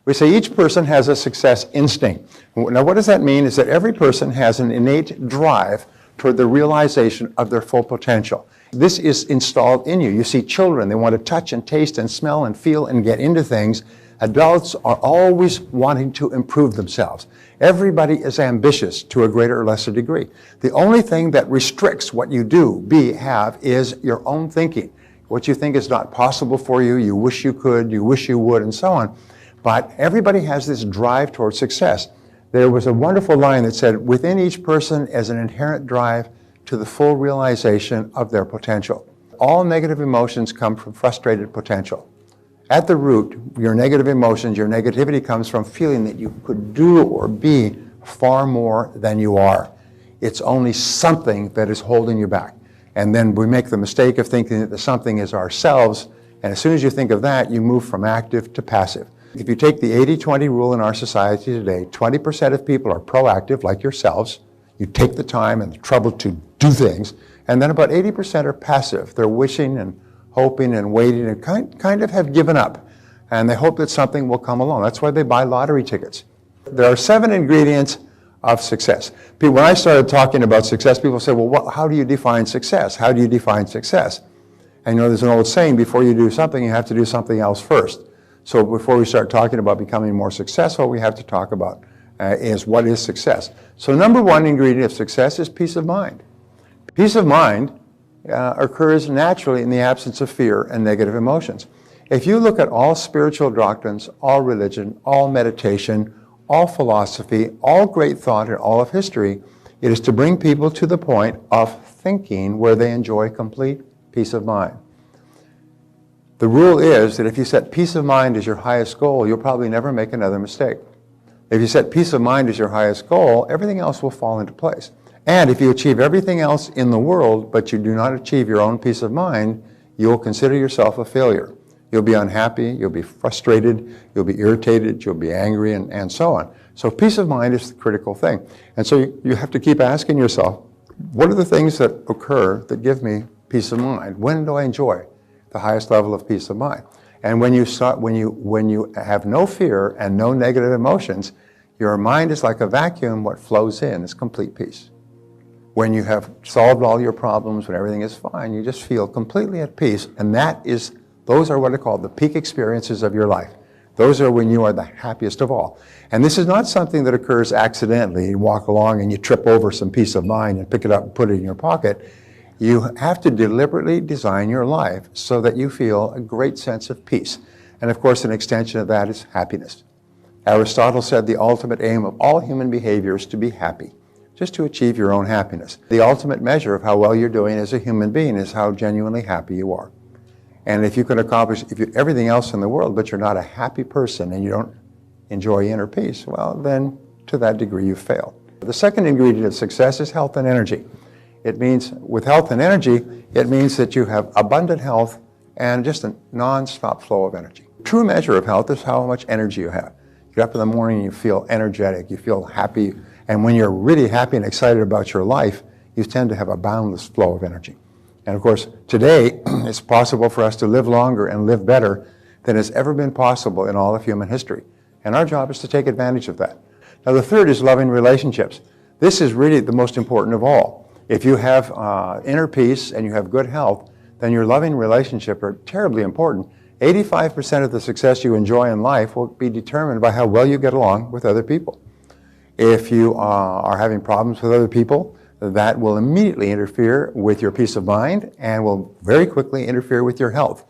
We say each person has a success instinct. Now, what does that mean? Is that every person has an innate drive toward the realization of their full potential. This is installed in you. You see children, they want to touch and taste and smell and feel and get into things. Adults are always wanting to improve themselves. Everybody is ambitious to a greater or lesser degree. The only thing that restricts what you do, have, is your own thinking. What you think is not possible for you, you wish you could, you wish you would, and so on. But everybody has this drive toward success. There was a wonderful line that said, within each person is an inherent drive to the full realization of their potential. All negative emotions come from frustrated potential. At the root, your negative emotions, your negativity comes from feeling that you could do or be far more than you are. It's only something that is holding you back. And then we make the mistake of thinking that the something is ourselves, and as soon as you think of that, you move from active to passive. If you take the 80-20 rule in our society today, 20% of people are proactive, like yourselves. You take the time and the trouble to do things, and then about 80% are passive. They're wishing and hoping and waiting and kind of have given up, and they hope that something will come along. That's why they buy lottery tickets. There are 7 ingredients of success. When I started talking about success, people say, well, how do you define success? How do you define success? And there's an old saying, before you do something, you have to do something else first. So before we start talking about becoming more successful, we have to talk about is what is success. So number 1 ingredient of success is peace of mind. Peace of mind occurs naturally in the absence of fear and negative emotions. If you look at all spiritual doctrines, all religion, all meditation, all philosophy, all great thought, and all of history, it is to bring people to the point of thinking where they enjoy complete peace of mind. The rule is that if you set peace of mind as your highest goal, you'll probably never make another mistake. If you set peace of mind as your highest goal, everything else will fall into place. And if you achieve everything else in the world, but you do not achieve your own peace of mind, you will consider yourself a failure. You'll be unhappy, you'll be frustrated, you'll be irritated, you'll be angry, and so on. So peace of mind is the critical thing. And so you have to keep asking yourself, what are the things that occur that give me peace of mind? When do I enjoy the highest level of peace of mind? And when you have no fear and no negative emotions, your mind is like a vacuum. What flows in is complete peace. When you have solved all your problems, when everything is fine, you just feel completely at peace, and those are what are called the peak experiences of your life. Those are when you are the happiest of all. And this is not something that occurs accidentally. You walk along and you trip over some peace of mind and pick it up and put it in your pocket. You have to deliberately design your life so that you feel a great sense of peace. And of course, an extension of that is happiness. Aristotle said the ultimate aim of all human behavior is to be happy, just to achieve your own happiness. The ultimate measure of how well you're doing as a human being is how genuinely happy you are. And if you can accomplish everything else in the world, but you're not a happy person and you don't enjoy inner peace, well, then to that degree you've failed. The second ingredient of success is health and energy. It means, with health and energy, it means that you have abundant health and just a non-stop flow of energy. True measure of health is how much energy you have. You get up in the morning and you feel energetic, you feel happy, and when you're really happy and excited about your life, you tend to have a boundless flow of energy. And of course, today, it's possible for us to live longer and live better than has ever been possible in all of human history. And our job is to take advantage of that. Now, the third is loving relationships. This is really the most important of all. If you have inner peace and you have good health, then your loving relationships are terribly important. 85% of the success you enjoy in life will be determined by how well you get along with other people. If you are having problems with other people, that will immediately interfere with your peace of mind and will very quickly interfere with your health.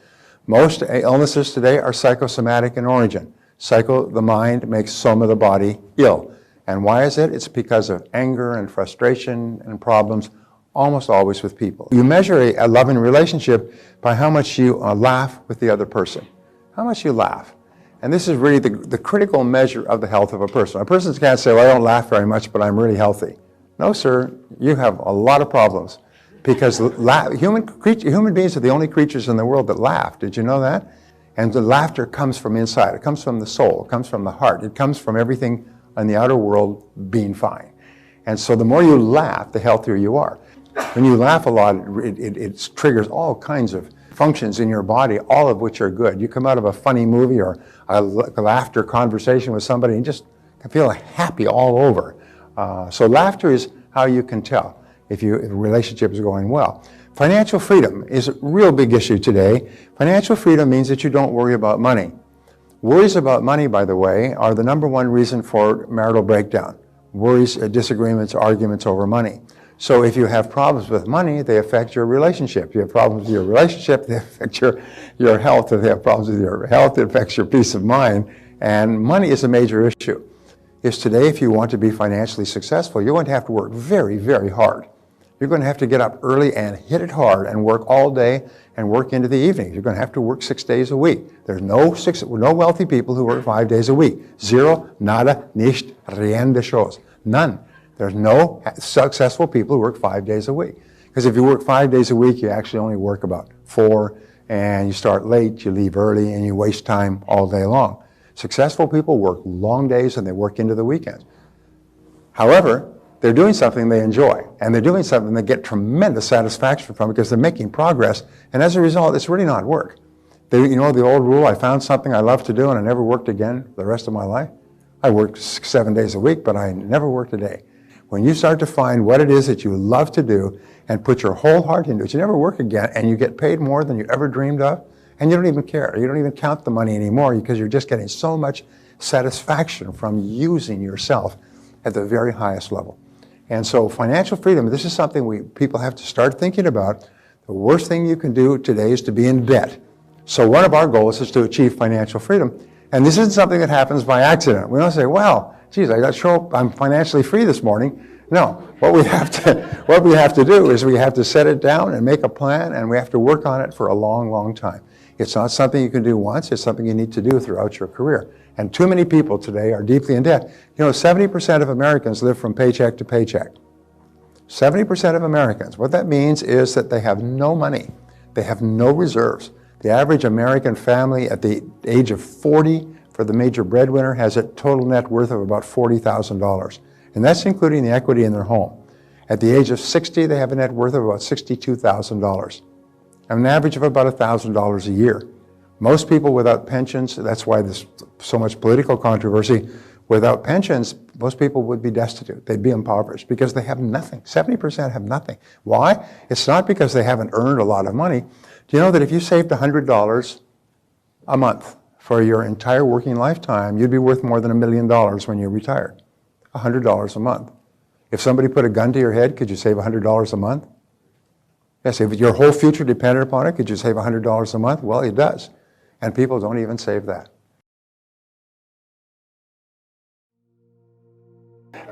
Most illnesses today are psychosomatic in origin. Psycho, the mind, makes soma, the body, ill. And why is it? It's because of anger and frustration and problems, almost always with people. You measure a loving relationship by how much you laugh with the other person, how much you laugh. And this is really the critical measure of the health of a person. A person can't say, well, I don't laugh very much, but I'm really healthy. No, sir, you have a lot of problems because human beings are the only creatures in the world that laugh. Did you know that? And the laughter comes from inside. It comes from the soul. It comes from the heart. It comes from everything in the outer world being fine. And so the more you laugh, the healthier you are. When you laugh a lot, it triggers all kinds of functions in your body, all of which are good. You come out of a funny movie or a laughter conversation with somebody and just feel happy all over. So laughter is how you can tell if a relationship is going well. Financial freedom is a real big issue today. Financial freedom means that you don't worry about money. Worries about money, by the way, are the #1 reason for marital breakdown. Worries, disagreements, arguments over money. So if you have problems with money, they affect your relationship. If you have problems with your relationship, they affect your health. If you have problems with your health, it affects your peace of mind. And money is a major issue. Today, if you want to be financially successful, you're going to have to work very, very hard. You're going to have to get up early and hit it hard and work all day and work into the evening. You're going to have to work 6 days a week. There's no wealthy people who work 5 days a week. Zero, nada, nicht, rien de chose. None. There's no successful people who work 5 days a week. Because if you work 5 days a week, you actually only work about 4, and you start late, you leave early, and you waste time all day long. Successful people work long days and they work into the weekends. However, they're doing something they enjoy, and they're doing something they get tremendous satisfaction from because they're making progress, and as a result, it's really not work. You know the old rule, I found something I love to do and I never worked again the rest of my life? I worked 7 days a week, but I never worked a day. When you start to find what it is that you love to do and put your whole heart into it, you never work again, and you get paid more than you ever dreamed of, and you don't even care. You don't even count the money anymore because you're just getting so much satisfaction from using yourself at the very highest level. And so financial freedom, this is something people have to start thinking about. The worst thing you can do today is to be in debt. So one of our goals is to achieve financial freedom. And this isn't something that happens by accident. We don't say, well, geez, I'm financially free this morning. No, what we have to do is we have to set it down and make a plan, and we have to work on it for a long, long time. It's not something you can do once, it's something you need to do throughout your career. And too many people today are deeply in debt. 70% of Americans live from paycheck to paycheck. 70% of Americans. What that means is that they have no money. They have no reserves. The average American family at the age of 40 for the major breadwinner has a total net worth of about $40,000. And that's including the equity in their home. At the age of 60, they have a net worth of about $62,000. An average of about $1,000 a year. Most people without pensions, that's why there's so much political controversy, without pensions, most people would be destitute. They'd be impoverished because they have nothing. 70% have nothing. Why? It's not because they haven't earned a lot of money. Do you know that if you saved $100 a month for your entire working lifetime, you'd be worth more than $1 million when you're retired? $100 a month. If somebody put a gun to your head, could you save $100 a month? Yes, if your whole future depended upon it, could you save $100 a month? Well, it does. And people don't even save that.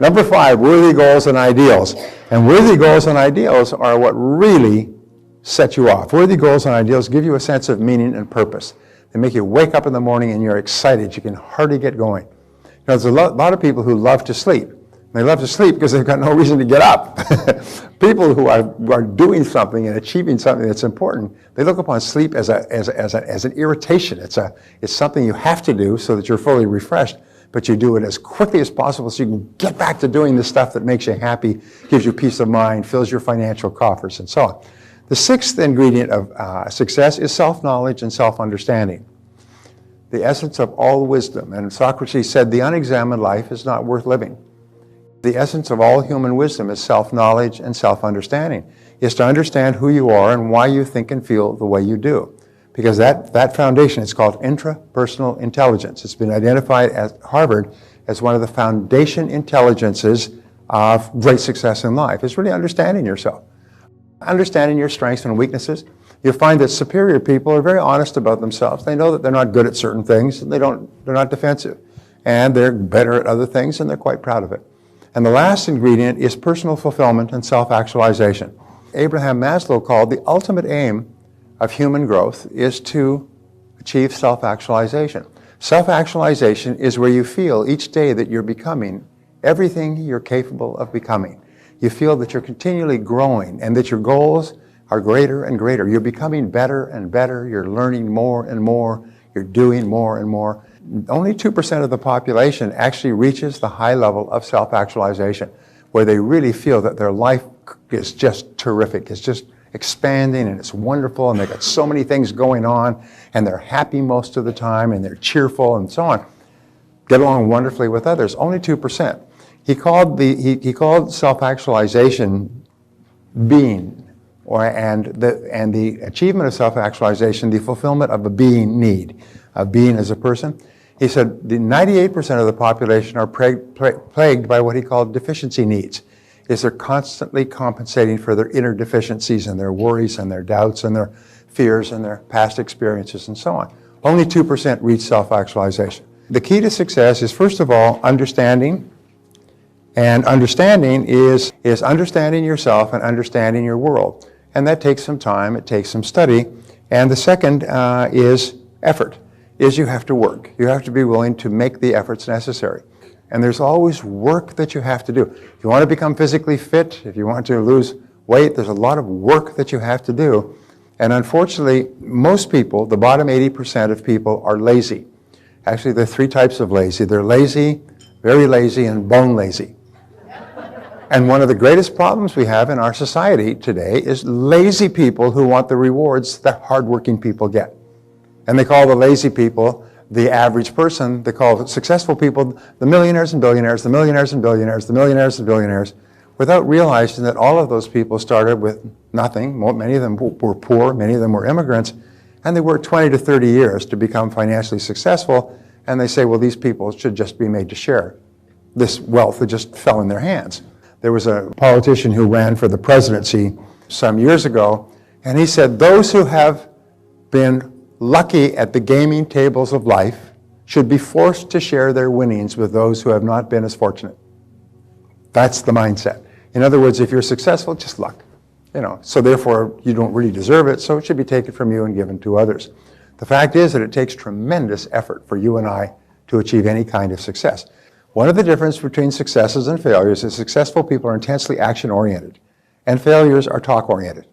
Number 5, worthy goals and ideals. And worthy goals and ideals are what really set you off. Worthy goals and ideals give you a sense of meaning and purpose. They make you wake up in the morning and you're excited. You can hardly get going. There's a lot of people who love to sleep. They love to sleep because they've got no reason to get up. People who are doing something and achieving something that's important, they look upon sleep as an irritation. It's something you have to do so that you're fully refreshed, but you do it as quickly as possible so you can get back to doing the stuff that makes you happy, gives you peace of mind, fills your financial coffers, and so on. The 6th ingredient of success is self-knowledge and self-understanding. The essence of all wisdom. And Socrates said, the unexamined life is not worth living. The essence of all human wisdom is self-knowledge and self-understanding. Is to understand who you are and why you think and feel the way you do. Because that foundation is called intrapersonal intelligence. It's been identified at Harvard as one of the foundation intelligences of great success in life. It's really understanding yourself. Understanding your strengths and weaknesses. You'll find that superior people are very honest about themselves. They know that they're not good at certain things, and they're not defensive. And they're better at other things, and they're quite proud of it. And the last ingredient is personal fulfillment and self-actualization. Abraham Maslow called the ultimate aim of human growth is to achieve self-actualization. Self-actualization is where you feel each day that you're becoming everything you're capable of becoming. You feel that you're continually growing and that your goals are greater and greater. You're becoming better and better. You're learning more and more. You're doing more and more. Only 2% of the population actually reaches the high level of self-actualization, where they really feel that their life is just terrific. expanding and it's wonderful and they've got so many things going on and they're happy most of the time and they're cheerful and so on, get along wonderfully with others. Only 2%. He called self-actualization being, and the achievement of self-actualization the fulfillment of a being need, of being as a person. He said the 98% of the population are plagued by what he called deficiency needs. Is they're constantly compensating for their inner deficiencies and their worries and their doubts and their fears and their past experiences and so on. Only 2% reach self-actualization. The key to success is, first of all, understanding. And understanding is understanding yourself and understanding your world. And that takes some time, it takes some study. And the second is effort, is you have to work. You have to be willing to make the efforts necessary. And there's always work that you have to do. If you want to become physically fit, if you want to lose weight, there's a lot of work that you have to do. And unfortunately, most people, the bottom 80% of people, are lazy. Actually, there are 3 types of lazy. They're lazy, very lazy, and bone lazy. And one of the greatest problems we have in our society today is lazy people who want the rewards that hardworking people get. And they call the lazy people the average person. They call successful people the millionaires and billionaires, the millionaires and billionaires, the millionaires and billionaires, without realizing that all of those people started with nothing. Many of them were poor, many of them were immigrants, and they worked 20 to 30 years to become financially successful, and they say, well, these people should just be made to share this wealth that just fell in their hands. There was a politician who ran for the presidency some years ago, and he said, those who have been lucky at the gaming tables of life should be forced to share their winnings with those who have not been as fortunate. That's the mindset. In other words, if you're successful, just luck. So therefore you don't really deserve it, so it should be taken from you and given to others. The fact is that it takes tremendous effort for you and I to achieve any kind of success. One of the differences between successes and failures is successful people are intensely action-oriented, and failures are talk-oriented.